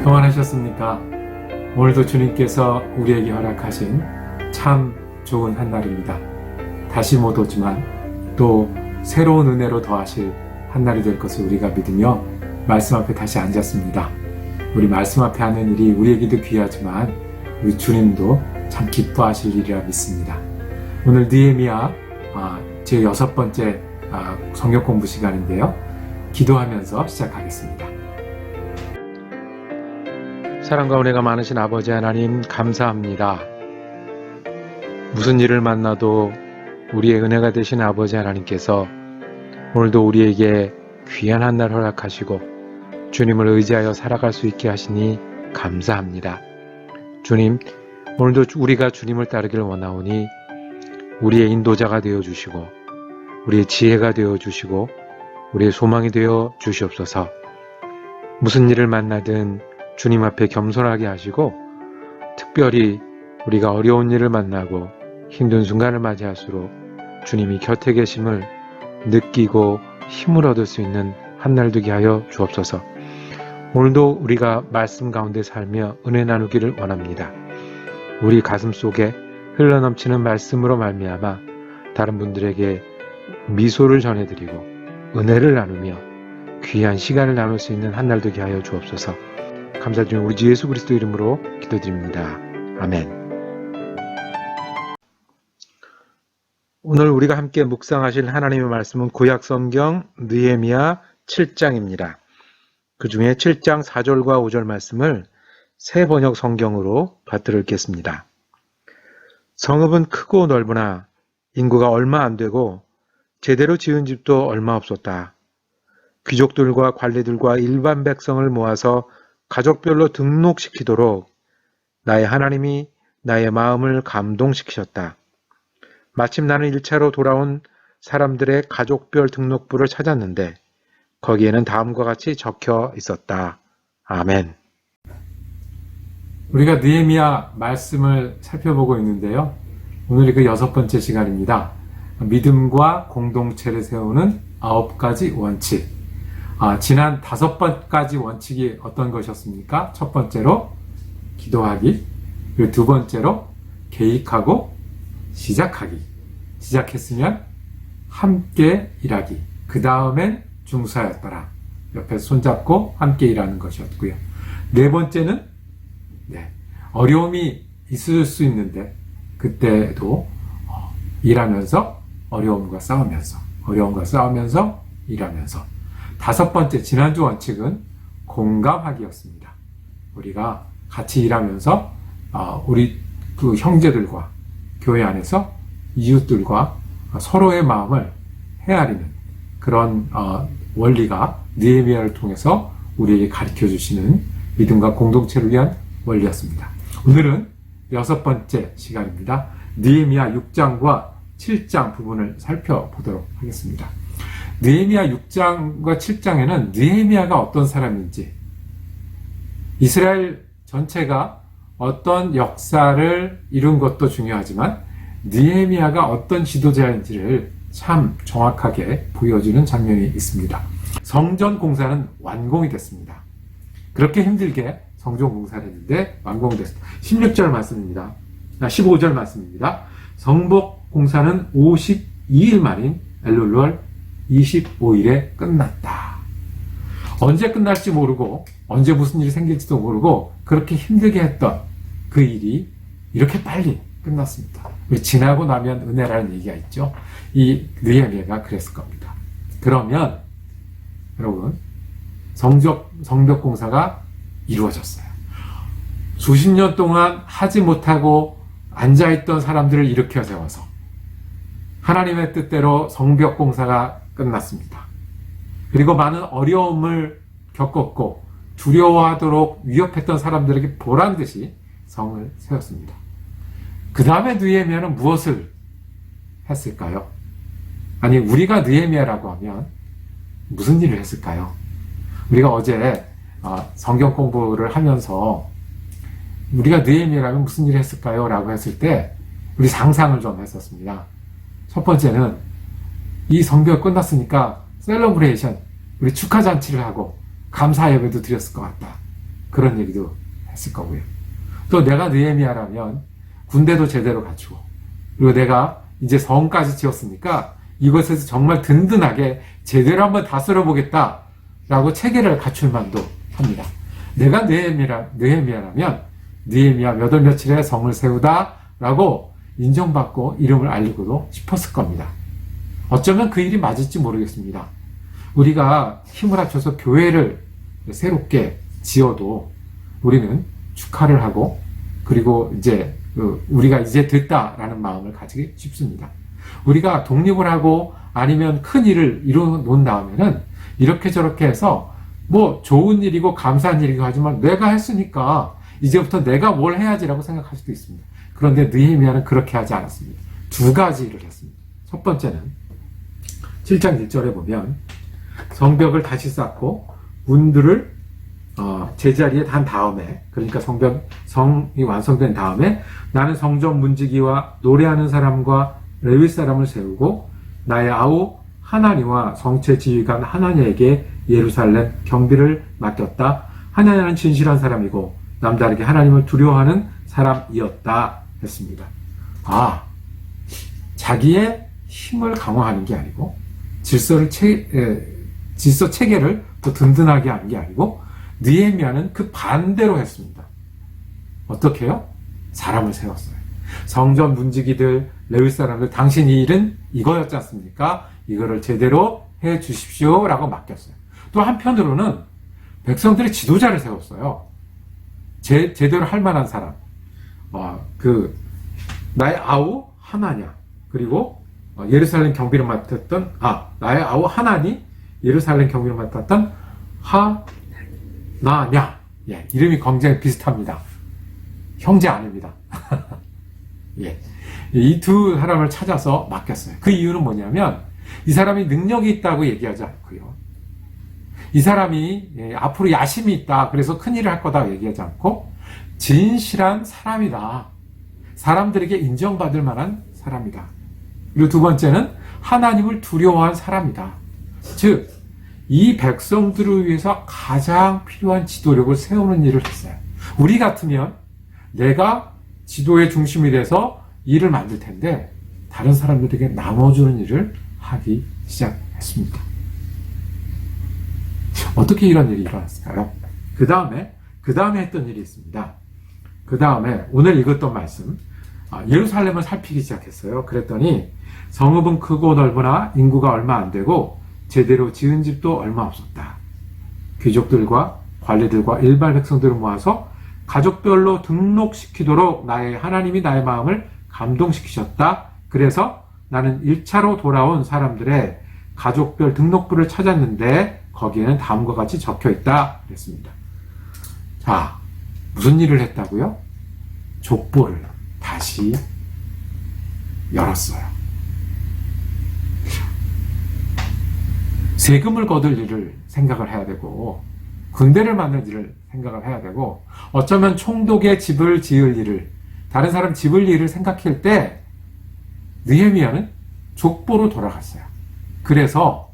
평안하셨습니까? 오늘도 주님께서 우리에게 허락하신 참 좋은 한 날입니다. 다시 못 오지만 또 새로운 은혜로 더하실 한 날이 될 것을 우리가 믿으며 말씀 앞에 다시 앉았습니다. 우리 말씀 앞에 하는 일이 우리에게도 귀하지만 우리 주님도 참 기뻐하실 일이라 믿습니다. 오늘 느헤미야 제 6번째 성경 공부 시간인데요. 기도하면서 시작하겠습니다. 사랑과 은혜가 많으신 아버지 하나님 감사합니다. 무슨 일을 만나도 우리의 은혜가 되신 아버지 하나님께서 오늘도 우리에게 귀한 한 날 허락하시고 주님을 의지하여 살아갈 수 있게 하시니 감사합니다. 주님, 오늘도 우리가 주님을 따르기를 원하오니 우리의 인도자가 되어주시고 우리의 지혜가 되어주시고 우리의 소망이 되어 주시옵소서. 무슨 일을 만나든 주님 앞에 겸손하게 하시고 특별히 우리가 어려운 일을 만나고 힘든 순간을 맞이할수록 주님이 곁에 계심을 느끼고 힘을 얻을 수 있는 한 날 되게 하여 주옵소서. 오늘도 우리가 말씀 가운데 살며 은혜 나누기를 원합니다. 우리 가슴 속에 흘러넘치는 말씀으로 말미암아 다른 분들에게 미소를 전해드리고 은혜를 나누며 귀한 시간을 나눌 수 있는 한 날 되게 하여 주옵소서. 감사드리며 우리 주 예수 그리스도 이름으로 기도드립니다. 아멘. 오늘 우리가 함께 묵상하실 하나님의 말씀은 구약 성경 느헤미야 7장입니다. 그 중에 7장 4절과 5절 말씀을 새 번역 성경으로 받들어 읽겠습니다. 성읍은 크고 넓으나 인구가 얼마 안 되고 제대로 지은 집도 얼마 없었다. 귀족들과 관리들과 일반 백성을 모아서 가족별로 등록시키도록 나의 하나님이 나의 마음을 감동시키셨다. 마침 나는 1차로 돌아온 사람들의 가족별 등록부를 찾았는데 거기에는 다음과 같이 적혀 있었다. 아멘. 우리가 느헤미야 말씀을 살펴보고 있는데요. 오늘이 그 6번째 시간입니다. 믿음과 공동체를 세우는 9가지 원칙. 지난 5번까지 원칙이 어떤 것이었습니까? 첫 번째로 기도하기, 그리고 두 번째로 계획하고 시작하기, 시작했으면 함께 일하기, 그 다음엔 중사였더라. 옆에서 손잡고 함께 일하는 것이었고요. 네 번째는 어려움이 있을 수 있는데 그때도 일하면서 어려움과 싸우면서 일하면서. 5번째 지난주 원칙은 공감하기였습니다. 우리가 같이 일하면서 우리 그 형제들과 교회 안에서 이웃들과 서로의 마음을 헤아리는 그런 원리가 느헤미야를 통해서 우리에게 가르쳐 주시는 믿음과 공동체를 위한 원리였습니다. 오늘은 6번째 시간입니다. 느헤미야 6장과 7장 부분을 살펴보도록 하겠습니다. 느헤미야 6장과 7장에는 느헤미야가 어떤 사람인지, 이스라엘 전체가 어떤 역사를 이룬 것도 중요하지만 느헤미야가 어떤 지도자인지를 참 정확하게 보여주는 장면이 있습니다. 성전 공사는 완공이 됐습니다. 그렇게 힘들게 성전 공사를 했는데 완공이 됐습니다. 16절 말씀입니다. 15절 말씀입니다. 성벽 공사는 52일 만인 엘룰월 25일에 끝났다. 언제 끝날지 모르고 언제 무슨 일이 생길지도 모르고 그렇게 힘들게 했던 그 일이 이렇게 빨리 끝났습니다. 지나고 나면 은혜라는 얘기가 있죠. 이 느헤미야가 그랬을 겁니다. 그러면 여러분 성벽 공사가 이루어졌어요. 수십 년 동안 하지 못하고 앉아있던 사람들을 일으켜 세워서 하나님의 뜻대로 성벽 공사가 끝났습니다. 그리고 많은 어려움을 겪었고 두려워하도록 위협했던 사람들에게 보란듯이 성을 세웠습니다. 그 다음에 느헤미야는 무엇을 했을까요? 아니, 우리가 느헤미야라고 하면 무슨 일을 했을까요? 우리가 어제 성경 공부를 하면서 우리가 느헤미야라면 무슨 일을 했을까요? 라고 했을 때 우리 상상을 좀 했었습니다. 첫 번째는 이 성벽 끝났으니까 셀러브레이션, 우리 축하 잔치를 하고 감사 예배도 드렸을 것 같다. 그런 얘기도 했을 거고요. 또 내가 느헤미야라면 군대도 제대로 갖추고, 그리고 내가 이제 성까지 지었으니까 이것에서 정말 든든하게 제대로 한번 다스려 보겠다라고 체계를 갖출 만도 합니다. 내가 느헤미야라면 느헤미야 몇 월 며칠에 성을 세우다라고 인정받고 이름을 알리고도 싶었을 겁니다. 어쩌면 그 일이 맞을지 모르겠습니다. 우리가 힘을 합쳐서 교회를 새롭게 지어도 우리는 축하를 하고, 그리고 이제 우리가 이제 됐다라는 마음을 가지기 쉽습니다. 우리가 독립을 하고 아니면 큰 일을 이루어 놓은 다음에는 이렇게 저렇게 해서 뭐 좋은 일이고 감사한 일이고 하지만 내가 했으니까 이제부터 내가 뭘 해야지라고 생각할 수도 있습니다. 그런데 느헤미야는 그렇게 하지 않았습니다. 두 가지 일을 했습니다. 첫 번째는 7장 1절에 보면 성벽을 다시 쌓고 문들을 제자리에 단 다음에, 그러니까 성이 완성된 다음에 나는 성전 문지기와 노래하는 사람과 레위 사람을 세우고 나의 아우 하나니와 성체 지휘관 하나니에게 예루살렘 경비를 맡겼다. 하나니는 진실한 사람이고 남다르게 하나님을 두려워하는 사람이었다 했습니다. 자기의 힘을 강화하는 게 아니고 질서 체계를 더 든든하게 하는 게 아니고 느헤미야는 그 반대로 했습니다. 어떻게 해요? 사람을 세웠어요. 성전 문지기들, 레위 사람들, 당신 이 일은 이거였지 않습니까? 이거를 제대로 해 주십시오 라고 맡겼어요. 또 한편으로는 백성들의 지도자를 세웠어요. 제대로 할 만한 사람. 나의 아우 하나냐, 그리고 예루살렘 경비를 맡았던 나의 아우 하나니, 예루살렘 경비를 맡았던 하나냐. 예, 이름이 굉장히 비슷합니다. 형제 아닙니다. 예, 이 두 사람을 찾아서 맡겼어요. 그 이유는 뭐냐면 이 사람이 능력이 있다고 얘기하지 않고요. 이 사람이 앞으로 야심이 있다, 그래서 큰일을 할 거다 얘기하지 않고 진실한 사람이다. 사람들에게 인정받을 만한 사람이다. 그리고 두 번째는 하나님을 두려워한 사람이다. 즉, 이 백성들을 위해서 가장 필요한 지도력을 세우는 일을 했어요. 우리 같으면 내가 지도의 중심이 돼서 일을 만들 텐데 다른 사람들에게 나눠주는 일을 하기 시작했습니다. 어떻게 이런 일이 일어났을까요? 그 다음에 했던 일이 있습니다. 그 다음에 오늘 읽었던 말씀, 예루살렘을 살피기 시작했어요. 그랬더니 성읍은 크고 넓으나 인구가 얼마 안 되고 제대로 지은 집도 얼마 없었다. 귀족들과 관리들과 일반 백성들을 모아서 가족별로 등록시키도록 나의 하나님이 나의 마음을 감동시키셨다. 그래서 나는 1차로 돌아온 사람들의 가족별 등록부를 찾았는데 거기에는 다음과 같이 적혀 있다 그랬습니다. 자, 무슨 일을 했다고요? 족보를 다시 열었어요. 세금을 거둘 일을 생각을 해야 되고, 군대를 만들 일을 생각을 해야 되고, 어쩌면 총독의 집을 지을 일을, 다른 사람 집을 일을 생각할 때 느헤미야는 족보로 돌아갔어요. 그래서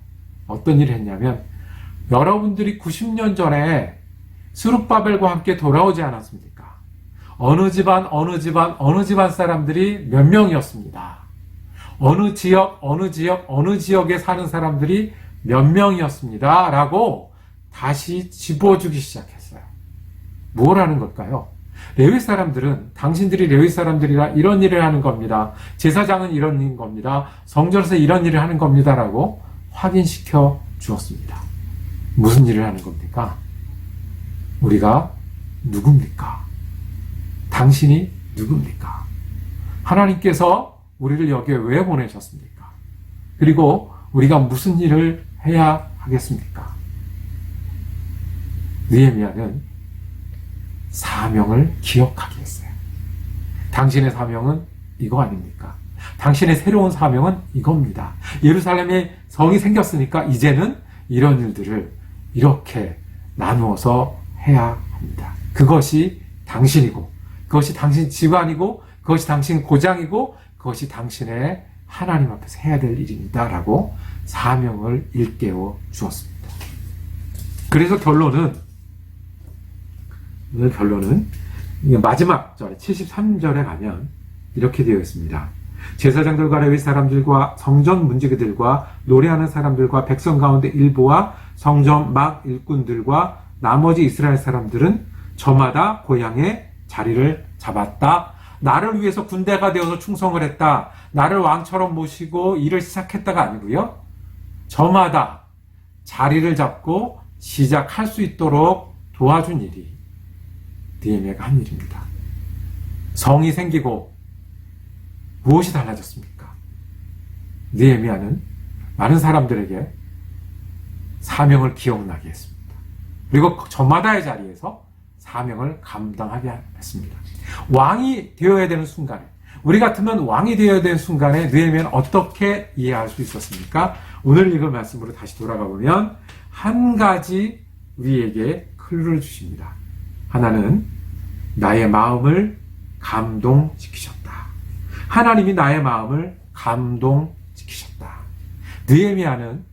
어떤 일을 했냐면, 여러분들이 90년 전에 스룹바벨과 함께 돌아오지 않았습니까? 어느 집안 사람들이 몇 명이었습니다. 어느 지역에 사는 사람들이 몇 명이었습니다. 라고 다시 집어주기 시작했어요. 뭘 하는 걸까요? 레위 사람들은 당신들이 레위 사람들이라 이런 일을 하는 겁니다. 제사장은 이런 일인 겁니다. 성전에서 이런 일을 하는 겁니다. 라고 확인시켜 주었습니다. 무슨 일을 하는 겁니까? 우리가 누굽니까? 당신이 누굽니까? 하나님께서 우리를 여기에 왜 보내셨습니까? 그리고 우리가 무슨 일을 해야 하겠습니까? 느헤미야는 사명을 기억하게 했어요. 당신의 사명은 이거 아닙니까? 당신의 새로운 사명은 이겁니다. 예루살렘에 성이 생겼으니까 이제는 이런 일들을 이렇게 나누어서 해야 합니다. 그것이 당신이고, 그것이 당신 집안이고, 그것이 당신 고장이고, 그것이 당신의 하나님 앞에서 해야 될 일입니다. 라고 사명을 일깨워 주었습니다. 그래서 결론은 오늘 결론은 마지막 절 73절에 가면 이렇게 되어 있습니다. 제사장들과 레위 사람들과 성전 문지기들과 노래하는 사람들과 백성 가운데 일부와 성전 막 일꾼들과 나머지 이스라엘 사람들은 저마다 고향에 자리를 잡았다. 나를 위해서 군대가 되어서 충성을 했다. 나를 왕처럼 모시고 일을 시작했다가 아니고요. 저마다 자리를 잡고 시작할 수 있도록 도와준 일이 느헤미야가 한 일입니다. 성이 생기고 무엇이 달라졌습니까? 느헤미야는 많은 사람들에게 사명을 기억나게 했습니다. 그리고 저마다의 자리에서 사명을 감당하게 했습니다. 왕이 되어야 되는 순간에, 우리 같으면 왕이 되어야 되는 순간에 느헤미야는 어떻게 이해할 수 있었습니까? 오늘 읽은 말씀으로 다시 돌아가 보면 한 가지 우리에게 클루를 주십니다. 하나는 나의 마음을 감동시키셨다. 하나님이 나의 마음을 감동시키셨다. 느헤미야는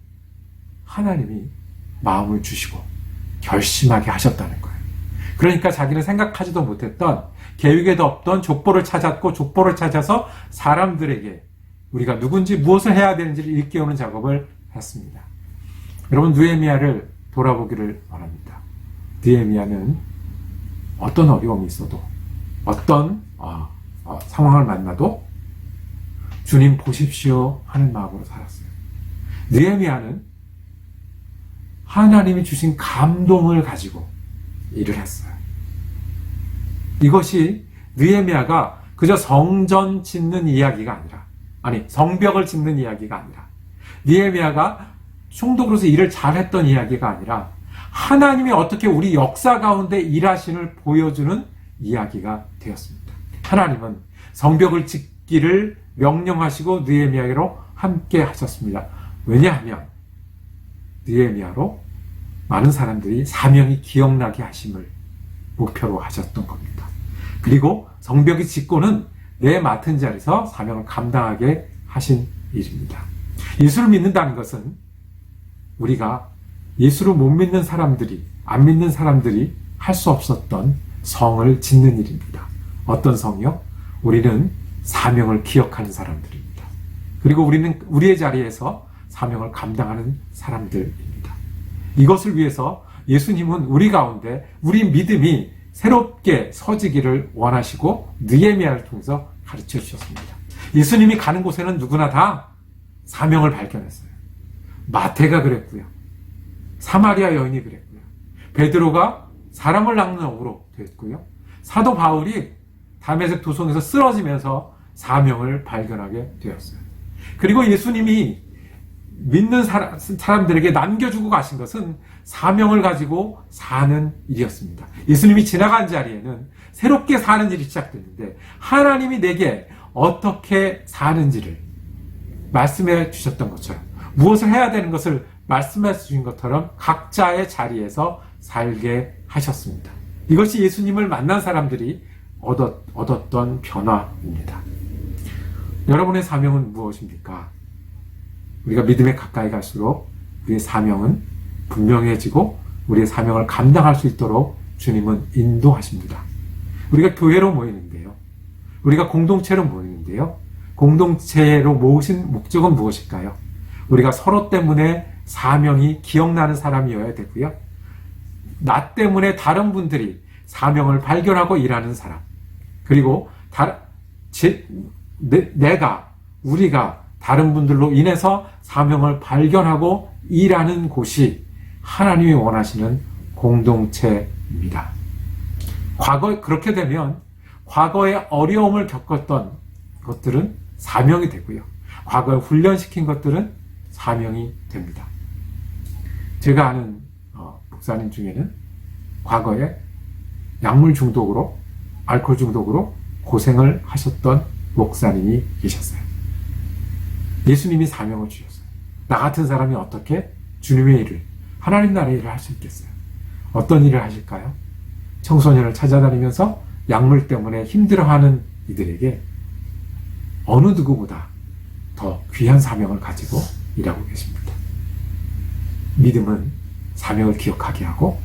하나님이 마음을 주시고 결심하게 하셨다는 거예요. 그러니까 자기는 생각하지도 못했던, 계획에도 없던 족보를 찾았고, 족보를 찾아서 사람들에게 우리가 누군지 무엇을 해야 되는지를 일깨우는 작업을 했습니다. 여러분, 느헤미야를 돌아보기를 바랍니다. 느헤미야는 어떤 어려움이 있어도, 어떤 상황을 만나도 주님 보십시오 하는 마음으로 살았어요. 느헤미야는 하나님이 주신 감동을 가지고 일을 했어요. 이것이 느헤미야가 그저 성전 짓는 이야기가 아니라, 성벽을 짓는 이야기가 아니라, 느헤미야가 총독으로서 일을 잘했던 이야기가 아니라, 하나님이 어떻게 우리 역사 가운데 일하심을 보여주는 이야기가 되었습니다. 하나님은 성벽을 짓기를 명령하시고 느헤미야로 함께 하셨습니다. 왜냐하면 느헤미야로 많은 사람들이 사명이 기억나게 하심을 목표로 하셨던 겁니다. 그리고 성벽이 짓고는 내 맡은 자리에서 사명을 감당하게 하신 일입니다. 예수를 믿는다는 것은 우리가 예수를 못 믿는 사람들이, 안 믿는 사람들이 할 수 없었던 성을 짓는 일입니다. 어떤 성이요? 우리는 사명을 기억하는 사람들입니다. 그리고 우리는 우리의 자리에서 사명을 감당하는 사람들입니다. 이것을 위해서 예수님은 우리 가운데 우리 믿음이 새롭게 서지기를 원하시고 느헤미야를 통해서 가르쳐 주셨습니다. 예수님이 가는 곳에는 누구나 다 사명을 발견했어요. 마태가 그랬고요. 사마리아 여인이 그랬고요. 베드로가 사람을 낚는 어부로 됐고요. 사도 바울이 다메섹 도성에서 쓰러지면서 사명을 발견하게 되었어요. 그리고 예수님이 믿는 사람들에게 남겨주고 가신 것은 사명을 가지고 사는 일이었습니다. 예수님이 지나간 자리에는 새롭게 사는 일이 시작됐는데, 하나님이 내게 어떻게 사는지를 말씀해 주셨던 것처럼, 무엇을 해야 되는 것을 말씀해 주신 것처럼 각자의 자리에서 살게 하셨습니다. 이것이 예수님을 만난 사람들이 얻었던 변화입니다. 여러분의 사명은 무엇입니까? 우리가 믿음에 가까이 갈수록 우리의 사명은 분명해지고 우리의 사명을 감당할 수 있도록 주님은 인도하십니다. 우리가 교회로 모이는데요. 우리가 공동체로 모이는데요. 공동체로 모으신 목적은 무엇일까요? 우리가 서로 때문에 사명이 기억나는 사람이어야 되고요. 나 때문에 다른 분들이 사명을 발견하고 일하는 사람, 그리고 우리가 다른 분들로 인해서 사명을 발견하고 일하는 곳이 하나님이 원하시는 공동체입니다. 그렇게 되면 과거에 어려움을 겪었던 것들은 사명이 되고요. 과거에 훈련시킨 것들은 사명이 됩니다. 제가 아는 목사님 중에는 과거에 약물 중독으로, 알코올 중독으로 고생을 하셨던 목사님이 계셨어요. 예수님이 사명을 주셨어요. 나 같은 사람이 어떻게 주님의 일을, 하나님 나라의 일을 할 수 있겠어요? 어떤 일을 하실까요? 청소년을 찾아다니면서 약물 때문에 힘들어하는 이들에게 어느 누구보다 더 귀한 사명을 가지고 일하고 계십니다. 믿음은 사명을 기억하게 하고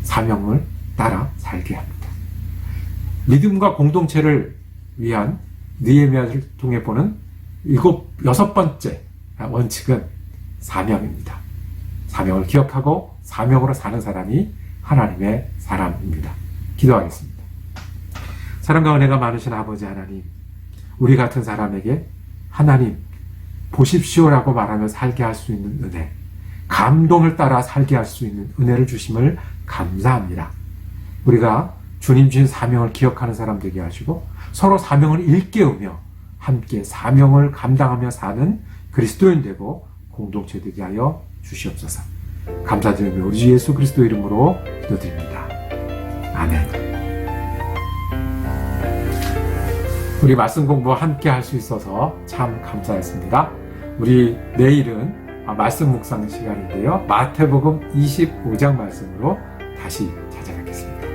사명을 따라 살게 합니다. 믿음과 공동체를 위한 느헤미야를 통해 보는 여섯 번째 원칙은 사명입니다. 사명을 기억하고 사명으로 사는 사람이 하나님의 사람입니다. 기도하겠습니다. 사랑과 은혜가 많으신 아버지 하나님, 우리 같은 사람에게 하나님 보십시오라고 말하며 살게 할 수 있는 은혜, 감동을 따라 살게 할 수 있는 은혜를 주심을 감사합니다. 우리가 주님 주신 사명을 기억하는 사람 되게 하시고 서로 사명을 일깨우며 함께 사명을 감당하며 사는 그리스도인 되고 공동체 되게 하여 주시옵소서. 감사드리며 우리 주 예수 그리스도 이름으로 기도드립니다. 아멘. 우리 말씀 공부 함께 할 수 있어서 참 감사했습니다. 우리 내일은 말씀 묵상 시간인데요. 마태복음 25장 말씀으로 다시 찾아뵙겠습니다.